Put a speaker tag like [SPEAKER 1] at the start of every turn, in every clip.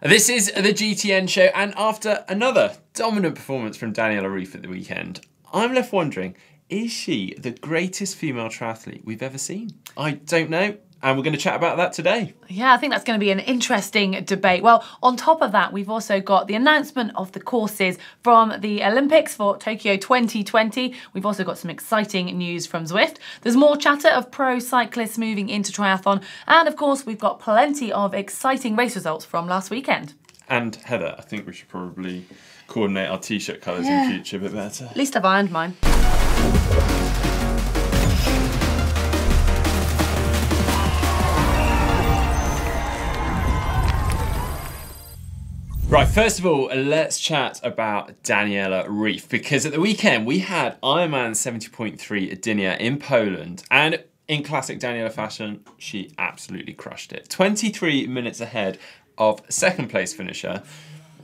[SPEAKER 1] This is the GTN Show, and after another dominant performance from Daniela Ryf at the weekend, I'm left wondering, is she the greatest female triathlete we've ever seen? I don't know. And we're going to chat about that today.
[SPEAKER 2] Yeah, I think that's going to be an interesting debate. Well, on top of that, we've also got the announcement of the courses from the Olympics for Tokyo 2020. We've also got some exciting news from Zwift. There's more chatter of pro cyclists moving into triathlon. And of course, we've got plenty of exciting race results from last weekend.
[SPEAKER 1] And Heather, I think we should probably coordinate our t-shirt colours in future a bit better.
[SPEAKER 2] At least I've ironed mine.
[SPEAKER 1] Right, first of all, let's chat about Daniela Ryf, because at the weekend we had Ironman 70.3 Gdynia in Poland, and in classic Daniela fashion, she absolutely crushed it. 23 minutes ahead of second place finisher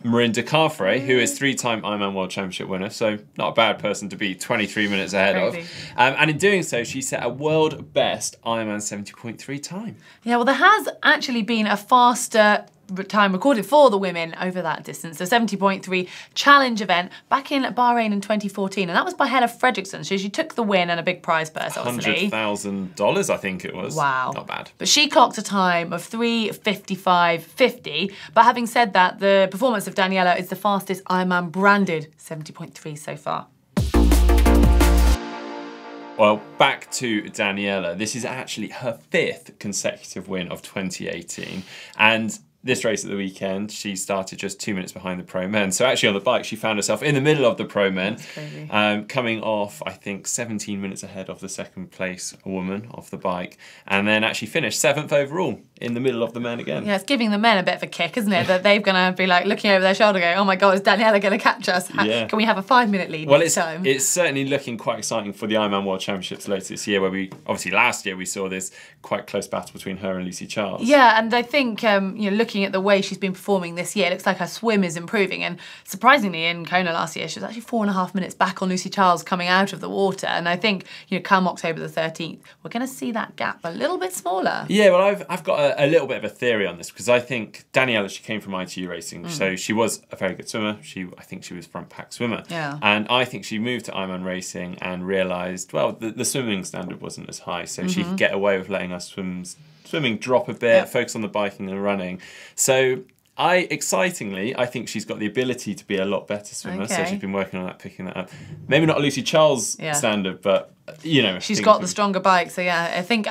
[SPEAKER 1] Mirinda Carfrae, who is three-time Ironman World Championship winner, so not a bad person to be 23 minutes ahead of. And in doing so, she set a world best Ironman 70.3 time.
[SPEAKER 2] Yeah, well, there has actually been a faster time recorded for the women over that distance. The 70.3 challenge event back in Bahrain in 2014, and that was by Hella Fredriksson. So she took the win and a big prize purse, obviously.
[SPEAKER 1] $100,000, I think it was.
[SPEAKER 2] Wow.
[SPEAKER 1] Not bad.
[SPEAKER 2] But she clocked a time of 3:55.50. But having said that, the performance of Daniela is the fastest Ironman branded 70.3 so far.
[SPEAKER 1] Well, back to Daniela. This is actually her 5th consecutive win of 2018. And this race at the weekend, she started just 2 minutes behind the pro men. So actually on the bike, she found herself in the middle of the pro men, coming off, I think, 17 minutes ahead of the second place woman off the bike, and then actually finished 7th overall in the middle of the men again.
[SPEAKER 2] Yeah, it's giving the men a bit of a kick, isn't it? That they're going to be like looking over their shoulder going, oh my God, is Daniela going to catch us?
[SPEAKER 1] Yeah.
[SPEAKER 2] Can we have a 5-minute lead
[SPEAKER 1] Well,
[SPEAKER 2] next time?
[SPEAKER 1] It's certainly looking quite exciting for the Ironman World Championships later this year, where obviously last year we saw this quite close battle between her and Lucy Charles.
[SPEAKER 2] Yeah, and I think, looking at the way she's been performing this year, it looks like her swim is improving. And surprisingly, in Kona last year, she was actually 4.5 minutes back on Lucy Charles coming out of the water. And I think, come October the 13th, we're going to see that gap a little bit smaller.
[SPEAKER 1] Yeah, well, I've got a little bit of a theory on this, because I think Daniela, she came from ITU racing, so she was a very good swimmer. I think she was front pack swimmer.
[SPEAKER 2] Yeah.
[SPEAKER 1] And I think she moved to Ironman racing and realised, well, the swimming standard wasn't as high, so she could get away with letting her swimming drop a bit, focus on the biking and running. So excitingly, I think she's got the ability to be a lot better swimmer. So she's been working on that, picking that up. Maybe not a Lucy Charles standard, but
[SPEAKER 2] she's got the stronger bike. So yeah, I think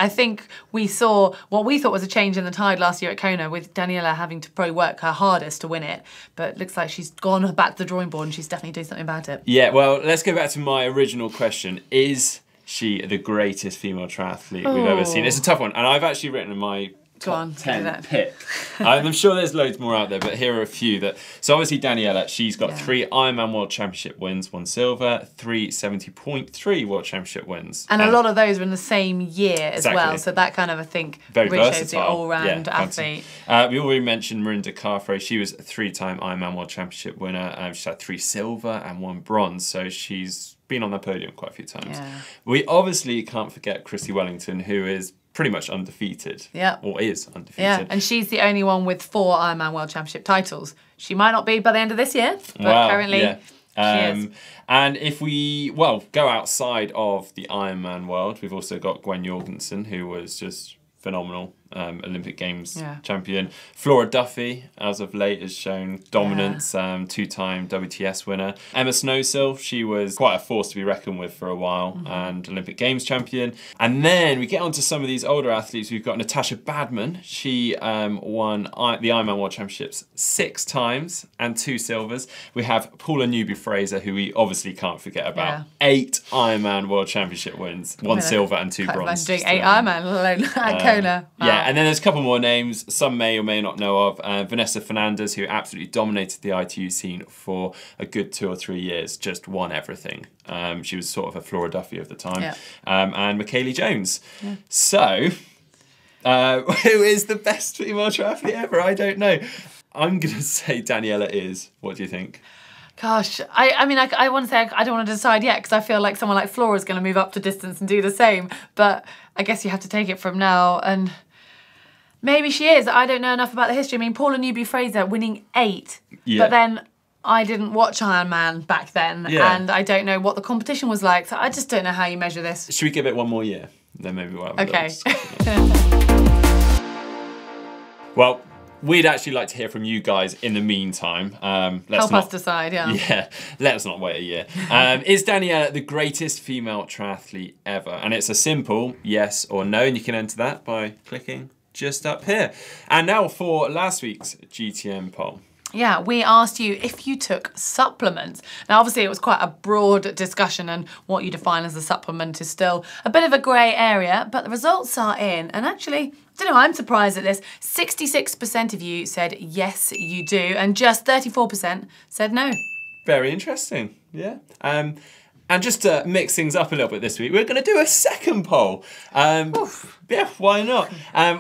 [SPEAKER 2] we saw what we thought was a change in the tide last year at Kona, with Daniela having to probably work her hardest to win it. But it looks like she's gone back to the drawing board and she's definitely doing something about it.
[SPEAKER 1] Yeah, well, let's go back to my original question. Is she the greatest female triathlete we've ever seen? It's a tough one, and I've actually written in my top 10 pick. I'm sure there's loads more out there, but here are a few that. So obviously Daniela, she's got 3 Ironman World Championship wins, 1 silver, 3 70.3 World Championship wins,
[SPEAKER 2] and a lot of those were in the same year as well. So that kind of, I think,
[SPEAKER 1] very
[SPEAKER 2] really
[SPEAKER 1] versatile.
[SPEAKER 2] shows the all-round athlete.
[SPEAKER 1] We already mentioned Mirinda Carfrae. She was a 3-time Ironman World Championship winner. She's had 3 silver and 1 bronze, so she's been on the podium quite a few times.
[SPEAKER 2] Yeah.
[SPEAKER 1] We obviously can't forget Chrissie Wellington, who is pretty much undefeated.
[SPEAKER 2] Yeah.
[SPEAKER 1] Or is undefeated.
[SPEAKER 2] Yeah, and she's the only one with 4 Ironman World Championship titles. She might not be by the end of this year, but currently she is.
[SPEAKER 1] And if we, go outside of the Ironman world, we've also got Gwen Jorgensen, who was just phenomenal. Olympic Games champion. Flora Duffy, as of late, has shown dominance, 2-time WTS winner. Emma Snowsill, she was quite a force to be reckoned with for a while, and Olympic Games champion. And then we get on to some of these older athletes. We've got Natasha Badman. She won the Ironman World Championships 6 times and 2 silvers. We have Paula Newby-Fraser, who we obviously can't forget about. 8 Ironman World Championship wins, 1 silver and 2 bronze.
[SPEAKER 2] Doing 8 Ironman alone at Kona. Wow.
[SPEAKER 1] Yeah, and then there's a couple more names some may or may not know of. Vanessa Fernandez, who absolutely dominated the ITU scene for a good 2 or 3 years, just won everything. She was sort of a Flora Duffy of the time. And Michaela Jones. So, who is the best female triathlete ever? I don't know. I'm going to say Daniela is. What do you think?
[SPEAKER 2] Gosh, I mean, I want to say I don't want to decide yet, because I feel like someone like Flora is going to move up to distance and do the same. But I guess you have to take it from now. And Maybe she is. I don't know enough about the history. I mean, Paula Newby-Fraser winning 8, but then I didn't watch Ironman back then, and I don't know what the competition was like, so I just don't know how you measure this.
[SPEAKER 1] Should we give it one more year? Then maybe we'll have a
[SPEAKER 2] Okay.
[SPEAKER 1] Well, we'd actually like to hear from you guys in the meantime.
[SPEAKER 2] Help us decide,
[SPEAKER 1] Yeah, let's not wait a year. Is Daniela the greatest female triathlete ever? And it's a simple yes or no, and you can enter that by clicking just up here. And now for last week's GTN poll.
[SPEAKER 2] Yeah, we asked you if you took supplements. Now, obviously, it was quite a broad discussion, and what you define as a supplement is still a bit of a grey area, but the results are in. And actually, I don't know, I'm surprised at this. 66% of you said yes, you do, and just 34% said no. Very
[SPEAKER 1] interesting, yeah. And just to mix things up a little bit this week, we're going to do a second poll. Yeah, why not?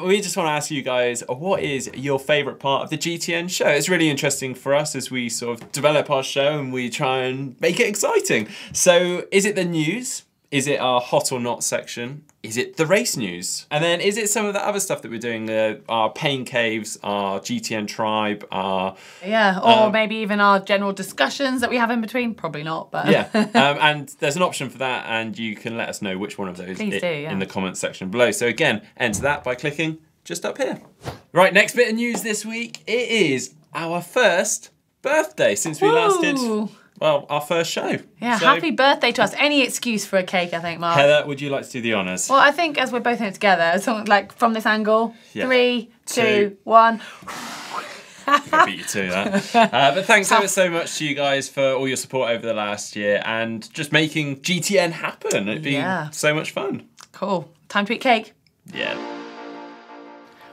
[SPEAKER 1] We just want to ask you guys, what is your favourite part of the GTN show? It's really interesting for us as we sort of develop our show and we try and make it exciting. So is it the news? Is it our hot or not section? Is it the race news? And then is it some of the other stuff that we're doing, our pain caves, our GTN tribe, our...
[SPEAKER 2] Yeah, or maybe even our general discussions that we have in between? Probably not, but...
[SPEAKER 1] Yeah, and there's an option for that, and you can let us know which one of those in the comments section below. So again, enter that by clicking just up here. Right, next bit of news this week, it is our first birthday since we last did... Well, our first show.
[SPEAKER 2] Yeah, so, happy birthday to us. Any excuse for a cake, I think, Mark.
[SPEAKER 1] Heather, would you like to do the honours?
[SPEAKER 2] Well, I think as we're both in it together, something like from this angle, 3, 2, 1.
[SPEAKER 1] I beat you to that. But thanks ever so much to you guys for all your support over the last year and just making GTN happen. It's been so much fun.
[SPEAKER 2] Cool. Time to eat cake.
[SPEAKER 1] Yeah.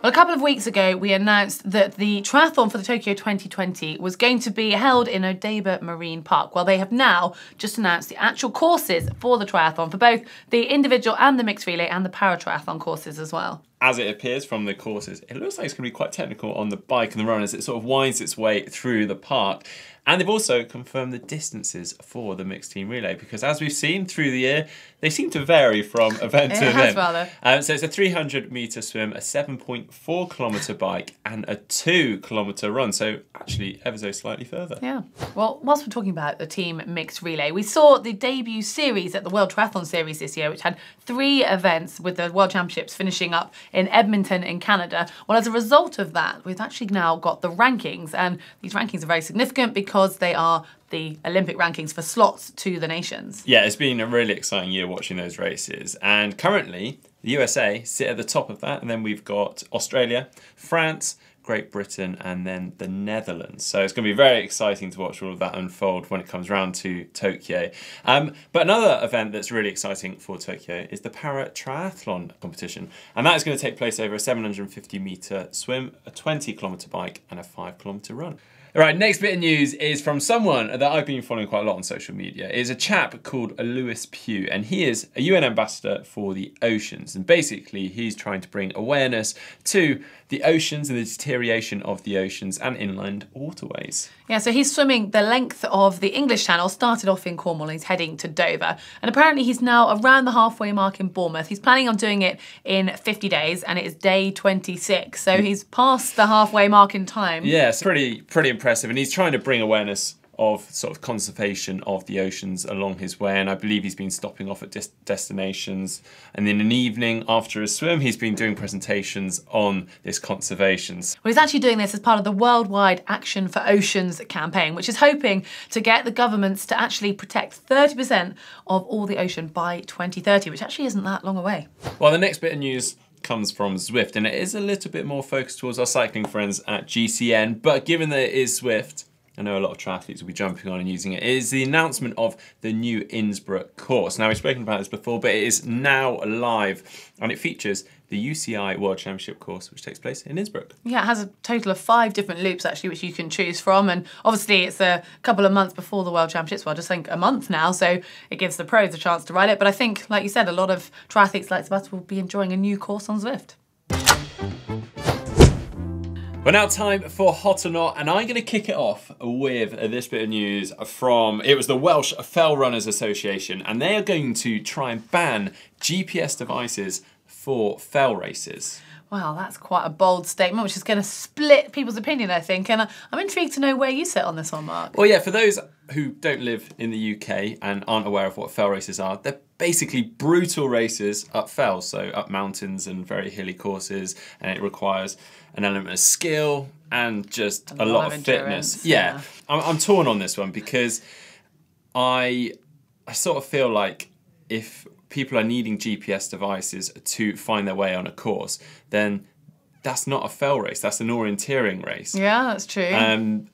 [SPEAKER 2] Well, a couple of weeks ago, we announced that the triathlon for the Tokyo 2020 was going to be held in Odaiba Marine Park. Well, they have now just announced the actual courses for the triathlon for both the individual and the mixed relay and the para-triathlon courses as well.
[SPEAKER 1] As it appears from the courses, it looks like it's going to be quite technical on the bike and the run as it sort of winds its way through the park. And they've also confirmed the distances for the mixed team relay because as we've seen through the year, they seem to vary from event to event. So it's a 300-metre swim, a 7.4-kilometre bike and a 2-kilometre run. So actually ever so slightly further.
[SPEAKER 2] Yeah. Well, whilst we're talking about the team mixed relay, we saw the debut series at the World Triathlon Series this year, which had 3 events with the World Championships finishing up in Edmonton in Canada. Well, as a result of that, we've actually now got the rankings, and these rankings are very significant because they are the Olympic rankings for slots to the nations.
[SPEAKER 1] Yeah, it's been a really exciting year watching those races, and currently the USA sit at the top of that, and then we've got Australia, France, Great Britain, and then the Netherlands. So it's going to be very exciting to watch all of that unfold when it comes round to Tokyo. But another event that's really exciting for Tokyo is the para-triathlon competition. And that is going to take place over a 750-metre swim, a 20-kilometre bike, and a 5-kilometre run. All right, next bit of news is from someone that I've been following quite a lot on social media. It's a chap called Lewis Pugh, and he is a UN ambassador for the oceans. And basically, he's trying to bring awareness to the oceans and the deterioration of the oceans and inland waterways.
[SPEAKER 2] Yeah, so he's swimming the length of the English Channel, started off in Cornwall, and he's heading to Dover. And apparently he's now around the halfway mark in Bournemouth. He's planning on doing it in 50 days, and it is day 26. So he's past the halfway mark in time.
[SPEAKER 1] Yeah, it's pretty impressive. And he's trying to bring awareness of sort of conservation of the oceans along his way, and I believe he's been stopping off at destinations, and in an evening after a swim he's been doing presentations on this conservation.
[SPEAKER 2] Well, he's actually doing this as part of the Worldwide Action for Oceans campaign, which is hoping to get the governments to actually protect 30% of all the ocean by 2030, which actually isn't that long away.
[SPEAKER 1] Well, the next bit of news comes from Zwift, and it is a little bit more focused towards our cycling friends at GCN, but given that it is Zwift, I know a lot of triathletes will be jumping on and using it. It is the announcement of the new Innsbruck course. Now, we've spoken about this before, but it is now live, and it features the UCI World Championship course, which takes place in Innsbruck.
[SPEAKER 2] Yeah, it has a total of 5 different loops, actually, which you can choose from. And obviously, it's a couple of months before the World Championships. Well, I just think a month now, so it gives the pros a chance to ride it. But I think, like you said, a lot of triathletes like us will be enjoying a new course on Zwift.
[SPEAKER 1] Well, now time for Hot or Not, and I'm going to kick it off with this bit of news from, it was the Welsh Fell Runners Association, and they are going to try and ban GPS devices for fell races.
[SPEAKER 2] Well, that's quite a bold statement, which is going to split people's opinion, I think. And I'm intrigued to know where you sit on this one, Mark.
[SPEAKER 1] Well, yeah, for those who don't live in the UK and aren't aware of what fell races are, they're basically brutal races up fells, so up mountains and very hilly courses, and it requires an element of skill and just a lot of fitness. Yeah. I'm torn on this one because I sort of feel like if people are needing GPS devices to find their way on a course, then that's not a fell race, that's an orienteering race.
[SPEAKER 2] Yeah, that's true.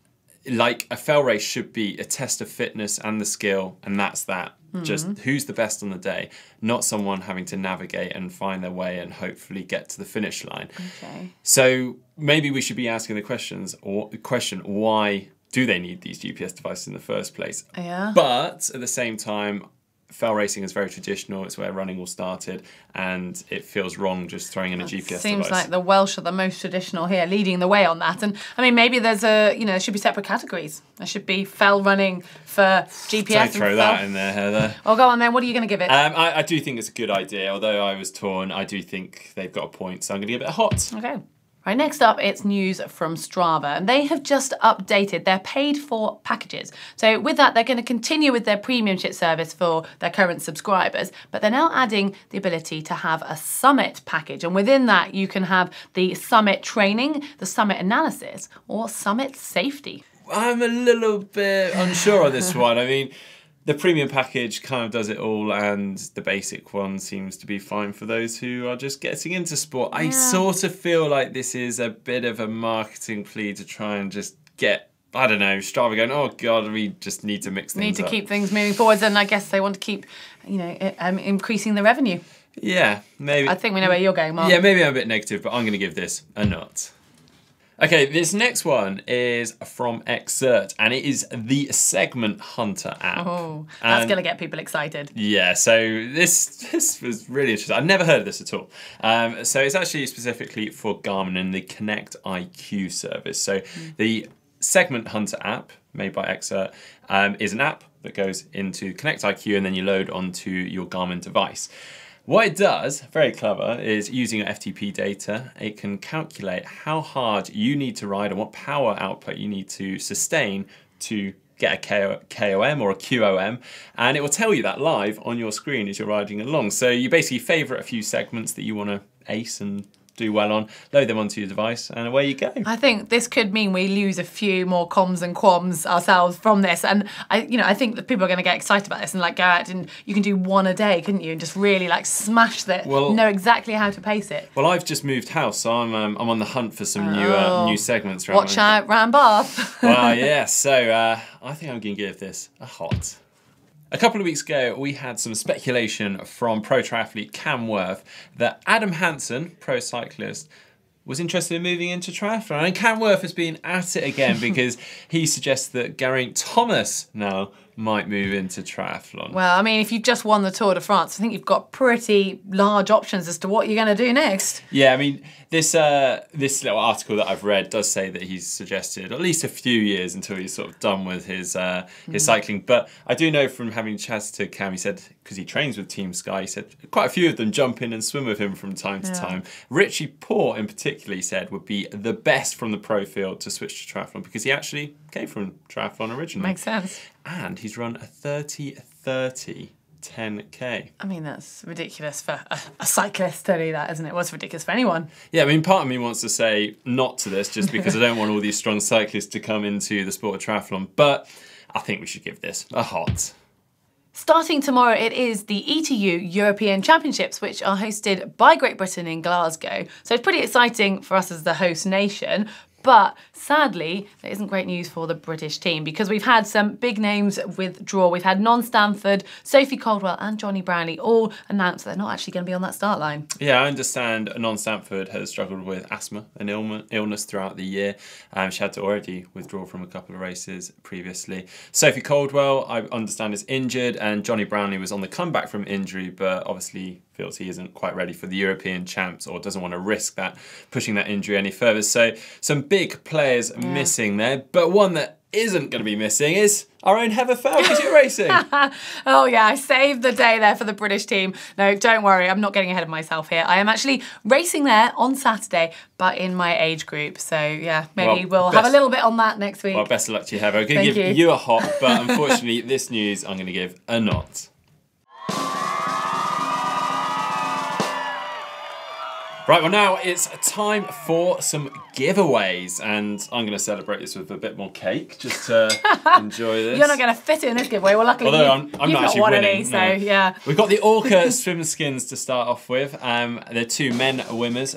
[SPEAKER 1] Like a fell race should be a test of fitness and the skill, and that's that. Just who's the best on the day, not someone having to navigate and find their way and hopefully get to the finish line.
[SPEAKER 2] Okay.
[SPEAKER 1] So maybe we should be asking the question, why do they need these GPS devices in the first place?
[SPEAKER 2] Yeah.
[SPEAKER 1] But at the same time, fell racing is very traditional. It's where running all started, and it feels wrong just throwing in a GPS device.
[SPEAKER 2] Seems like the Welsh are the most traditional here, leading the way on that. And I mean, maybe there's there should be separate categories. There should be fell running for GPS.
[SPEAKER 1] Don't throw that in there, Heather.
[SPEAKER 2] Oh, go on then. What are you going to give it?
[SPEAKER 1] I do think it's a good idea. Although I was torn, I do think they've got a point. So I'm going to give it a hot.
[SPEAKER 2] Okay. Right, next up, it's news from Strava, and they have just updated their paid-for packages. So with that, they're going to continue with their premiumship service for their current subscribers, but they're now adding the ability to have a summit package, and within that, you can have the summit training, the summit analysis, or summit safety.
[SPEAKER 1] I'm a little bit unsure on this one. I mean, the premium package kind of does it all, and the basic one seems to be fine for those who are just getting into sport. I sort of feel like this is a bit of a marketing plea to try and just get, I don't know, Strava going, oh God, we just need to mix things up.
[SPEAKER 2] Need to keep things moving forwards, and I guess they want to keep, increasing the revenue.
[SPEAKER 1] Yeah, maybe.
[SPEAKER 2] I think we know where you're going, Mark.
[SPEAKER 1] Yeah, maybe I'm a bit negative, but I'm going to give this a nut. Okay, this next one is from Exert, and it is the Segment Hunter app.
[SPEAKER 2] Oh, that's going to get people excited.
[SPEAKER 1] Yeah, so this was really interesting. I'd never heard of this at all. So it's actually specifically for Garmin and the Connect IQ service. So the Segment Hunter app, made by Exert, is an app that goes into Connect IQ, and then you load onto your Garmin device. What it does, very clever, is using your FTP data, it can calculate how hard you need to ride and what power output you need to sustain to get a KOM or a QOM, and it will tell you that live on your screen as you're riding along. So you basically favourite a few segments that you want to ace and do well on, load them onto your device, and away you go.
[SPEAKER 2] I think this could mean we lose a few more comms and qualms ourselves from this, and I think that people are going to get excited about this and go out and you can do one a day, couldn't you, and just really smash that. Well, know exactly how to pace it.
[SPEAKER 1] Well, I've just moved house, so I'm on the hunt for some new segments.
[SPEAKER 2] Watch out, round Bath.
[SPEAKER 1] Well, yeah. So I think I'm going to give this a hot. A couple of weeks ago, we had some speculation from pro triathlete Cam Worth that Adam Hansen, pro cyclist, was interested in moving into triathlon. And Cam Worth has been at it again because he suggests that Geraint Thomas now might move into triathlon.
[SPEAKER 2] Well, I mean, if you've just won the Tour de France, I think you've got pretty large options as to what you're going to do next.
[SPEAKER 1] Yeah, I mean, this little article that I've read does say that he's suggested at least a few years until he's sort of done with his cycling. But I do know from having chats to Cam, he said, because he trains with Team Sky, he said quite a few of them jump in and swim with him from time to time. Richie Port in particular, he said, would be the best from the pro field to switch to triathlon because he actually came from triathlon originally.
[SPEAKER 2] Makes sense.
[SPEAKER 1] And he's run a 30-30 10K.
[SPEAKER 2] I mean, that's ridiculous for a cyclist to do that, isn't it? It was ridiculous for anyone.
[SPEAKER 1] Yeah, I mean, part of me wants to say not to this just because I don't want all these strong cyclists to come into the sport of triathlon, but I think we should give this a hot.
[SPEAKER 2] Starting tomorrow, it is the ETU European Championships, which are hosted by Great Britain in Glasgow. So it's pretty exciting for us as the host nation. But sadly, there isn't great news for the British team because we've had some big names withdraw. We've had Non-Stanford, Sophie Caldwell and Johnny Brownlee all announce that they're not actually going to be on that start line. Yeah,
[SPEAKER 1] I understand Non-Stanford has struggled with asthma and illness throughout the year. She had to already withdraw from a couple of races previously. Sophie Caldwell, I understand, is injured, and Johnny Brownlee was on the comeback from injury, but obviously feels he isn't quite ready for the European champs or doesn't want to risk that, pushing that injury any further. So some big players missing there, but one that isn't going to be missing is our own Heather Falconer racing.
[SPEAKER 2] Oh yeah, I saved the day there for the British team. No, don't worry, I'm not getting ahead of myself here. I am actually racing there on Saturday, but in my age group. So yeah, maybe we'll have a little bit on that next week.
[SPEAKER 1] Well, best of luck to you, Heather. I'm going to give you a hop, but unfortunately this news I'm going to give a not. Right, well now it's time for some giveaways, and I'm going to celebrate this with a bit more cake just to enjoy this.
[SPEAKER 2] You're not going to fit it in this giveaway. Well, luckily I'm not actually winning. So yeah,
[SPEAKER 1] we've got the Orca swim skins to start off with. They're two men winners.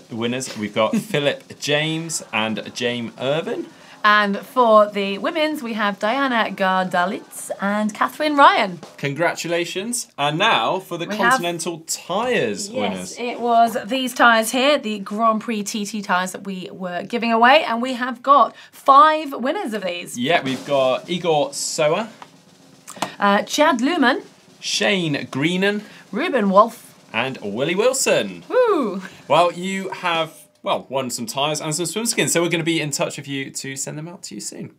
[SPEAKER 1] We've got Philip James and James Irvin.
[SPEAKER 2] And for the women's, we have Diana Gardalitz and Catherine Ryan.
[SPEAKER 1] Congratulations. And now for the Continental Tyres winners.
[SPEAKER 2] Yes, it was these tyres here, the Grand Prix TT tyres that we were giving away. And we have got 5 winners of these.
[SPEAKER 1] Yeah, we've got Igor Soa,
[SPEAKER 2] Chad Luhman,
[SPEAKER 1] Shane Greenan,
[SPEAKER 2] Ruben Wolf,
[SPEAKER 1] and Willie Wilson.
[SPEAKER 2] Woo!
[SPEAKER 1] Well, you have won some tyres and some swim skins, so we're going to be in touch with you to send them out to you soon.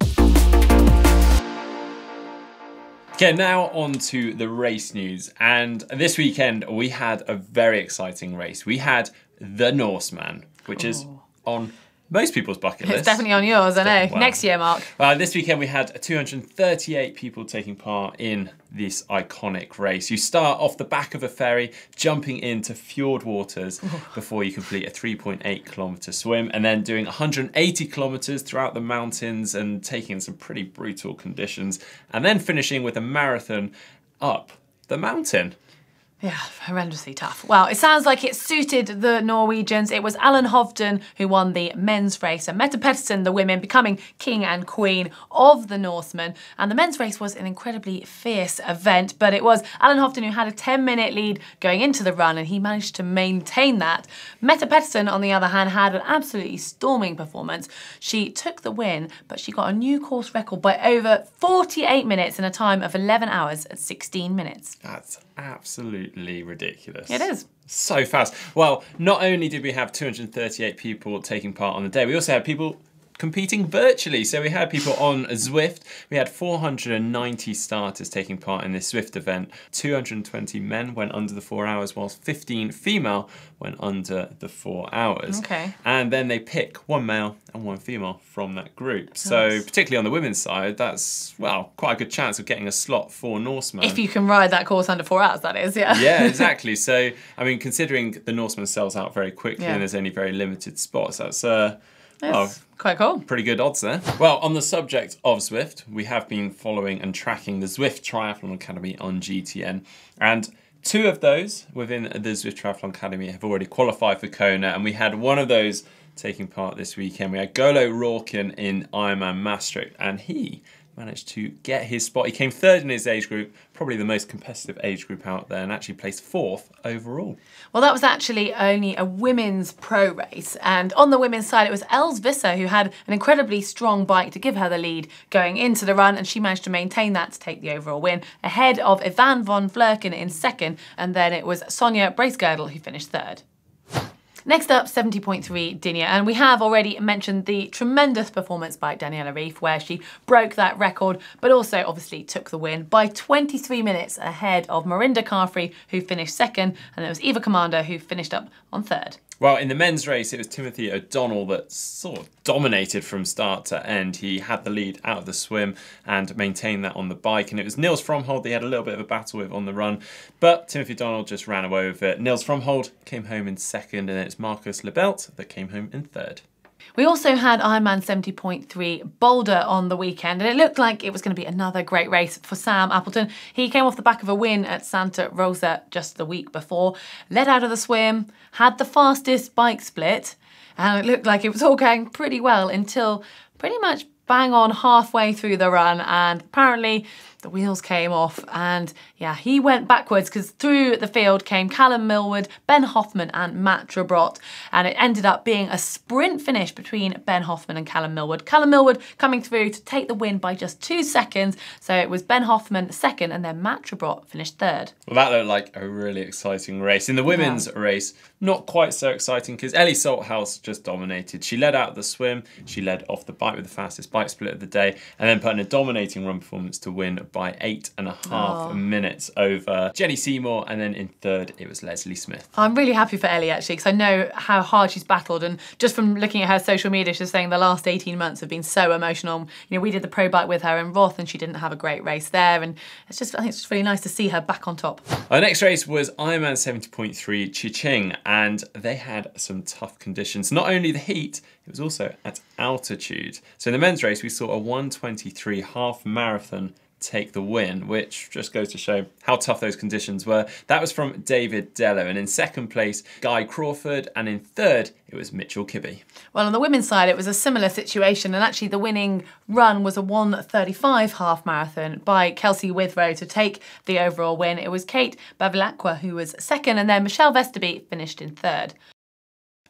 [SPEAKER 1] Okay, now on to the race news. And this weekend, we had a very exciting race. We had the Norseman, which is on most people's bucket list.
[SPEAKER 2] It's definitely on yours, I know. Wow. Next year, Mark.
[SPEAKER 1] This weekend we had 238 people taking part in this iconic race. You start off the back of a ferry, jumping into fjord waters before you complete a 3.8 kilometre swim, and then doing 180 kilometres throughout the mountains and taking some pretty brutal conditions, and then finishing with a marathon up the mountain.
[SPEAKER 2] Yeah, horrendously tough. Well, it sounds like it suited the Norwegians. It was Alan Hovden who won the men's race, and Mette Pedersen, the women, becoming king and queen of the Norseman. And the men's race was an incredibly fierce event, but it was Alan Hovden who had a 10-minute lead going into the run, and he managed to maintain that. Mette Pedersen, on the other hand, had an absolutely storming performance. She took the win, but she got a new course record by over 48 minutes in a time of 11 hours and 16 minutes.
[SPEAKER 1] That's absolutely ridiculous.
[SPEAKER 2] It is.
[SPEAKER 1] So fast. Well, not only did we have 238 people taking part on the day, we also had people competing virtually. So we had people on Zwift. We had 490 starters taking part in this Zwift event. 220 men went under the 4 hours, whilst 15 female went under the 4 hours.
[SPEAKER 2] Okay.
[SPEAKER 1] And then they pick 1 male and 1 female from that group. Nice. So particularly on the women's side, that's, well, quite a good chance of getting a slot for Norseman.
[SPEAKER 2] If you can ride that course under 4 hours, that is, yeah.
[SPEAKER 1] Yeah, exactly. So, I mean, considering the Norseman sells out very quickly and there's only very limited spots, that's
[SPEAKER 2] quite cool.
[SPEAKER 1] Pretty good odds there. Well, on the subject of Zwift, we have been following and tracking the Zwift Triathlon Academy on GTN. And 2 of those within the Zwift Triathlon Academy have already qualified for Kona. And we had 1 of those taking part this weekend. We had Golo Rorken in Ironman Maastricht, and he managed to get his spot. He came 3rd in his age group, probably the most competitive age group out there, and actually placed 4th overall.
[SPEAKER 2] Well, that was actually only a women's pro race, and on the women's side it was Els Visser who had an incredibly strong bike to give her the lead going into the run, and she managed to maintain that to take the overall win ahead of Ivan von Vlerken in 2nd, and then it was Sonja Bracegirdle who finished 3rd. Next up, 70.3 Dinja, and we have already mentioned the tremendous performance by Daniela Ryf, where she broke that record, but also obviously took the win by 23 minutes ahead of Mirinda Carfrae, who finished 2nd, and it was Eva Commander who finished up on 3rd.
[SPEAKER 1] Well, in the men's race, it was Timothy O'Donnell that sort of dominated from start to end. He had the lead out of the swim and maintained that on the bike. And it was Niels Fromhold he had a little bit of a battle with on the run. But Timothy O'Donnell just ran away with it. Niels Fromhold came home in 2nd, and it's Marcus Lebelt that came home in 3rd.
[SPEAKER 2] We also had Ironman 70.3 Boulder on the weekend, and it looked like it was going to be another great race for Sam Appleton. He came off the back of a win at Santa Rosa just the week before, led out of the swim, had the fastest bike split, and it looked like it was all going pretty well until pretty much bang on halfway through the run, and apparently the wheels came off, and yeah, he went backwards because through the field came Callum Millward, Ben Hoffman and Matt Trabrot, and it ended up being a sprint finish between Ben Hoffman and Callum Millward. Callum Millward coming through to take the win by just 2 seconds, so it was Ben Hoffman 2nd and then Matt Trabrot finished 3rd.
[SPEAKER 1] Well, that looked like a really exciting race. In the women's race, not quite so exciting because Ellie Salthouse just dominated. She led out the swim, she led off the bike with the fastest bike bike split of the day, and then put in a dominating run performance to win by 8.5 minutes over Jenny Seymour, and then in third it was Leslie Smith.
[SPEAKER 2] I'm really happy for Ellie actually, because I know how hard she's battled, and just from looking at her social media, she's saying the last 18 months have been so emotional. You know, we did the pro bike with her in Roth and she didn't have a great race there, and I think it's just really nice to see her back on top.
[SPEAKER 1] Our next race was Ironman 70.3 Chiching, and they had some tough conditions. Not only the heat, it was also at altitude. So in the men's race, we saw a 1:23 half marathon take the win, which just goes to show how tough those conditions were. That was from David Dello, and in second place, Guy Crawford, and in third, it was Mitchell Kibbe.
[SPEAKER 2] Well, on the women's side, it was a similar situation, and actually the winning run was a 1:35 half marathon by Kelsey Withrow to take the overall win. It was Kate Bevilacqua who was second, and then Michelle Vesterby finished in third.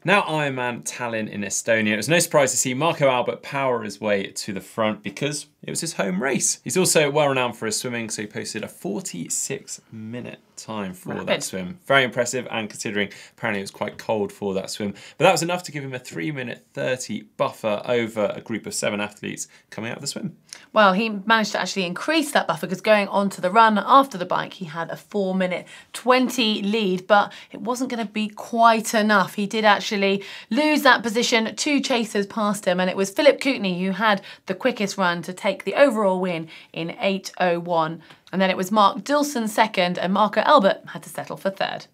[SPEAKER 1] Now Ironman Tallinn in Estonia. It was no surprise to see Marco Albert power his way to the front because it was his home race. He's also well renowned for his swimming, so he posted a 46-minute time for that swim. Very impressive, and considering apparently it was quite cold for that swim. But that was enough to give him a 3:30 buffer over a group of 7 athletes coming out of the swim.
[SPEAKER 2] Well, he managed to actually increase that buffer because going on to the run after the bike, he had a 4:20 lead, but it wasn't going to be quite enough. He did actually lose that position, 2 chasers past him, and it was Philip Kootenay who had the quickest run to take the overall win in 8:01. And then it was Mark Dilson second, and Marco Albert had to settle for third.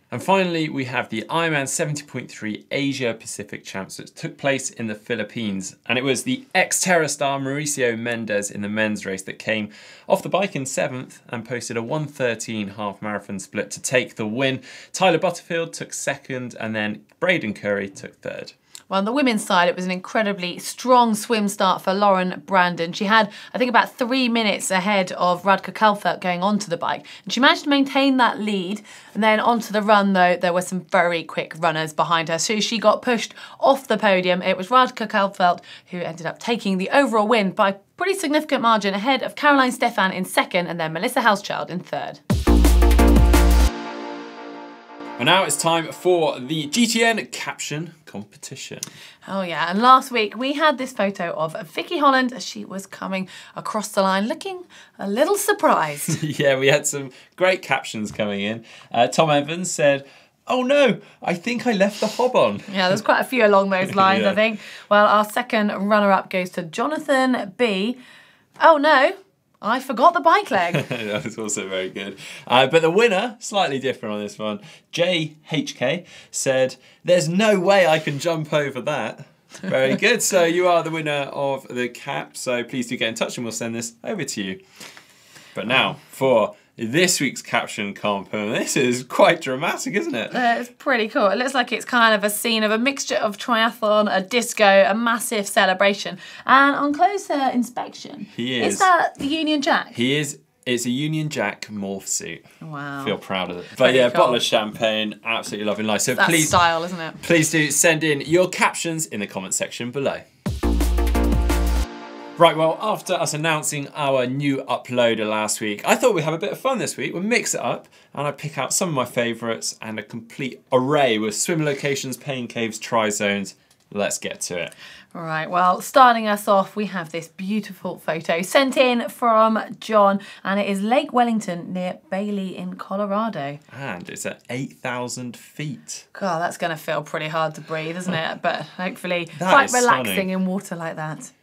[SPEAKER 1] And finally, we have the Ironman 70.3 Asia Pacific Champs that took place in the Philippines. And it was the ex-Terra star Mauricio Mendez in the men's race that came off the bike in 7th and posted a 1:13 half marathon split to take the win. Tyler Butterfield took second, and then Braden Curry took third.
[SPEAKER 2] Well, on the women's side, it was an incredibly strong swim start for Lauren Brandon. She had, I think, about 3 minutes ahead of Radka Kalfelt going onto the bike. And she managed to maintain that lead. And then onto the run, though, there were some very quick runners behind her. So she got pushed off the podium. It was Radka Kalfelt who ended up taking the overall win by a pretty significant margin, ahead of Caroline Stefan in second and then Melissa Hauschild in third.
[SPEAKER 1] And now it's time for the GTN Caption Competition.
[SPEAKER 2] Oh yeah, and last week we had this photo of Vicky Holland as she was coming across the line looking a little surprised.
[SPEAKER 1] Yeah, we had some great captions coming in. Tom Evans said, "Oh no, I think I left the hob on."
[SPEAKER 2] Yeah, there's quite a few along those lines,
[SPEAKER 1] Yeah.
[SPEAKER 2] I think. Well, our second runner-up goes to Jonathan B. "Oh no, I forgot the bike leg."
[SPEAKER 1] That was also very good. But the winner, slightly different on this one, JHK, said, "There's no way I can jump over that." Very good. So you are the winner of the cap. So please do get in touch and we'll send this over to you. But now for this week's caption comp, and this is quite dramatic, isn't it?
[SPEAKER 2] It's pretty cool. It looks like it's kind of a scene of a mixture of triathlon, a disco, a massive celebration. And on closer inspection, is that the Union Jack?
[SPEAKER 1] He is. It's a Union Jack morph suit.
[SPEAKER 2] Wow.
[SPEAKER 1] I feel proud of it. But
[SPEAKER 2] Pretty
[SPEAKER 1] yeah,
[SPEAKER 2] cool.
[SPEAKER 1] bottle of champagne, absolutely loving life. So
[SPEAKER 2] That's
[SPEAKER 1] please,
[SPEAKER 2] style, isn't it?
[SPEAKER 1] please do send in your captions in the comment section below. Right, well, after us announcing our new uploader last week, I thought we'd have a bit of fun this week. We'll mix it up, and I'd pick out some of my favourites and a complete array with swim locations, pain caves, tri-zones. Let's get to it.
[SPEAKER 2] Right, well, starting us off, we have this beautiful photo sent in from John, and it is Lake Wellington near Bailey in Colorado.
[SPEAKER 1] And it's at 8,000 feet.
[SPEAKER 2] God, that's going to feel pretty hard to breathe, isn't it? But hopefully
[SPEAKER 1] That
[SPEAKER 2] quite
[SPEAKER 1] is
[SPEAKER 2] relaxing
[SPEAKER 1] stunning.
[SPEAKER 2] in water like that.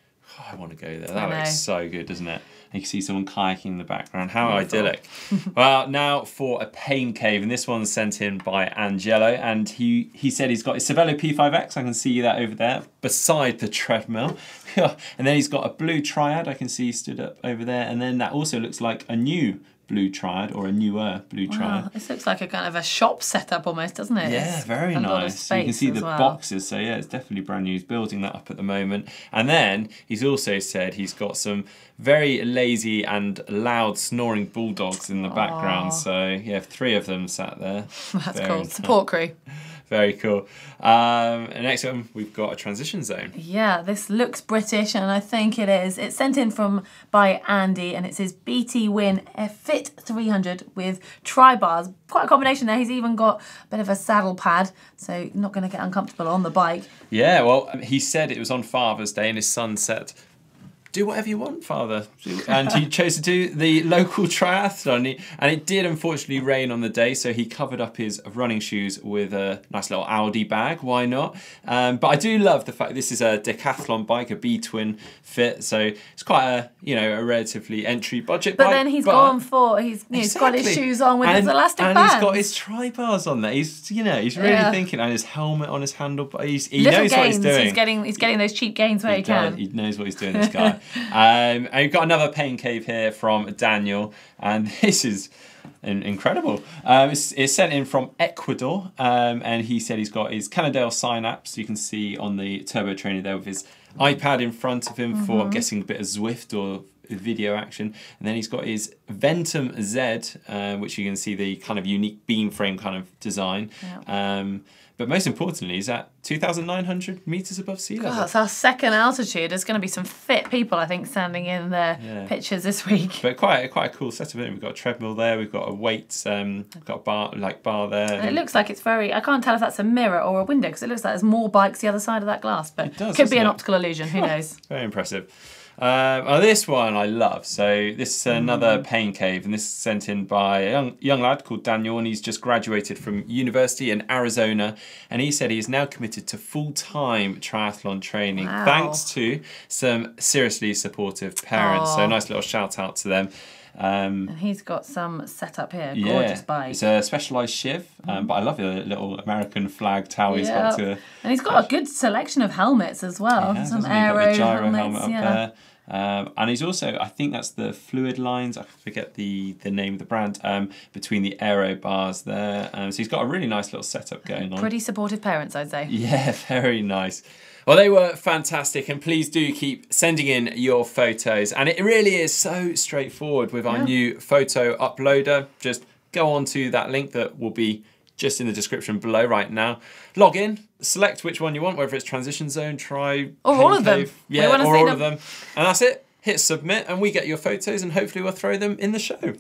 [SPEAKER 1] Oh, I want to go there. That looks so good, doesn't it? You can see someone kayaking in the background. How
[SPEAKER 2] Beautiful.
[SPEAKER 1] idyllic. Well, now for a pain cave, and this one's sent in by Angelo, and he said he's got his Cervelo P5X, I can see that over there, beside the treadmill. And then he's got a blue Triad, I can see stood up over there, and then that also looks like a new blue Triad, or a newer blue Triad.
[SPEAKER 2] Wow, this looks like a kind of a shop setup almost, doesn't it?
[SPEAKER 1] Yeah,
[SPEAKER 2] It's
[SPEAKER 1] very
[SPEAKER 2] a lot of
[SPEAKER 1] nice. So you can see
[SPEAKER 2] space
[SPEAKER 1] the
[SPEAKER 2] as well.
[SPEAKER 1] boxes. So yeah, it's definitely brand new. He's building that up at the moment. And then he's also said he's got some very lazy and loud snoring bulldogs in the background. So yeah, 3 of them sat there.
[SPEAKER 2] That's
[SPEAKER 1] Very
[SPEAKER 2] cool.
[SPEAKER 1] nice.
[SPEAKER 2] Support crew.
[SPEAKER 1] Very cool. And next one, we've got a transition zone.
[SPEAKER 2] Yeah, this looks British, and I think it is. It's sent in by Andy, and it says BT Win Fit 300 with tri-bars. Quite a combination there. He's even got a bit of a saddle pad, so not going to get uncomfortable on the bike.
[SPEAKER 1] Yeah, well, he said it was on Father's Day and his son set do whatever you want, Father. And he chose to do the local triathlon. And it did unfortunately rain on the day, so he covered up his running shoes with a nice little Audi bag. Why not? But I do love the fact this is a decathlon bike, a B-twin fit. So it's quite a, a relatively entry budget bike.
[SPEAKER 2] But then he's got his shoes on with his elastic bands.
[SPEAKER 1] And he's got his tri-bars on there. He's really thinking, and his helmet on his handlebar. He knows what he's doing.
[SPEAKER 2] He's getting those cheap gains where he can.
[SPEAKER 1] He knows what he's doing, this guy. And we've got another pain cave here from Daniel, and this is incredible. It's sent in from Ecuador, and he said he's got his Cannondale sign app, so you can see on the turbo trainer there with his iPad in front of him for, I'm guessing, a bit of Zwift or video action. And then he's got his Ventum Z, which you can see the kind of unique beam frame kind of design. Yeah. But most importantly, he's at 2,900 metres above sea level.
[SPEAKER 2] That's our second altitude. There's going to be some fit people, I think, standing in the pictures this week.
[SPEAKER 1] But quite a cool setup. We've got a treadmill there. We've got a weights. We've got a bar there.
[SPEAKER 2] And it looks like it's very. I can't tell if that's a mirror or a window because it looks like there's more bikes the other side of that glass. But it could be an optical illusion. Who knows?
[SPEAKER 1] Very impressive. This one I love. So this is another pain cave, and this is sent in by a young lad called Daniel, and he's just graduated from university in Arizona, and he said he is now committed to full-time triathlon training thanks to some seriously supportive parents. So a nice little shout out to them.
[SPEAKER 2] And he's got some set up here. Gorgeous bike.
[SPEAKER 1] It's a Specialized Shiv, but I love the little American flag towel he's got to.
[SPEAKER 2] And he's got a good selection of helmets as well. Some aero helmets.
[SPEAKER 1] Helmet up there. And he's also, I think that's the Fluid Lines, I forget the name of the brand, between the aero bars there. So he's got a really nice little setup going on.
[SPEAKER 2] Pretty supportive parents, I'd say.
[SPEAKER 1] Yeah, very nice. Well, they were fantastic, and please do keep sending in your photos. And it really is so straightforward with our new photo uploader. Just go on to that link that will be just in the description below right now. Log in, select which one you want, whether it's Transition Zone, Tri,
[SPEAKER 2] or all of them.
[SPEAKER 1] Yeah, or all of them. And that's it. Hit submit, and we get your photos, and hopefully we'll throw them in the show.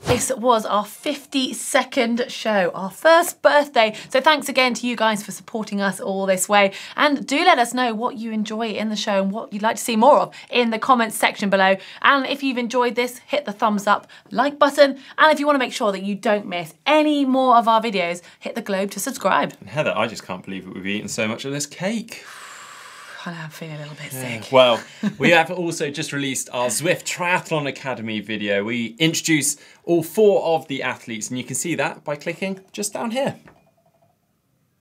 [SPEAKER 2] This was our 52nd show, our first birthday. So thanks again to you guys for supporting us all this way. And do let us know what you enjoy in the show and what you'd like to see more of in the comments section below. And if you've enjoyed this, hit the thumbs up, like button. And if you want to make sure that you don't miss any more of our videos, hit the globe to subscribe.
[SPEAKER 1] And Heather, I just can't believe that we've eaten so much of this cake.
[SPEAKER 2] I'm feeling a little bit sick.
[SPEAKER 1] Well, we have also just released our Zwift Triathlon Academy video. We introduce all 4 of the athletes, and you can see that by clicking just down here.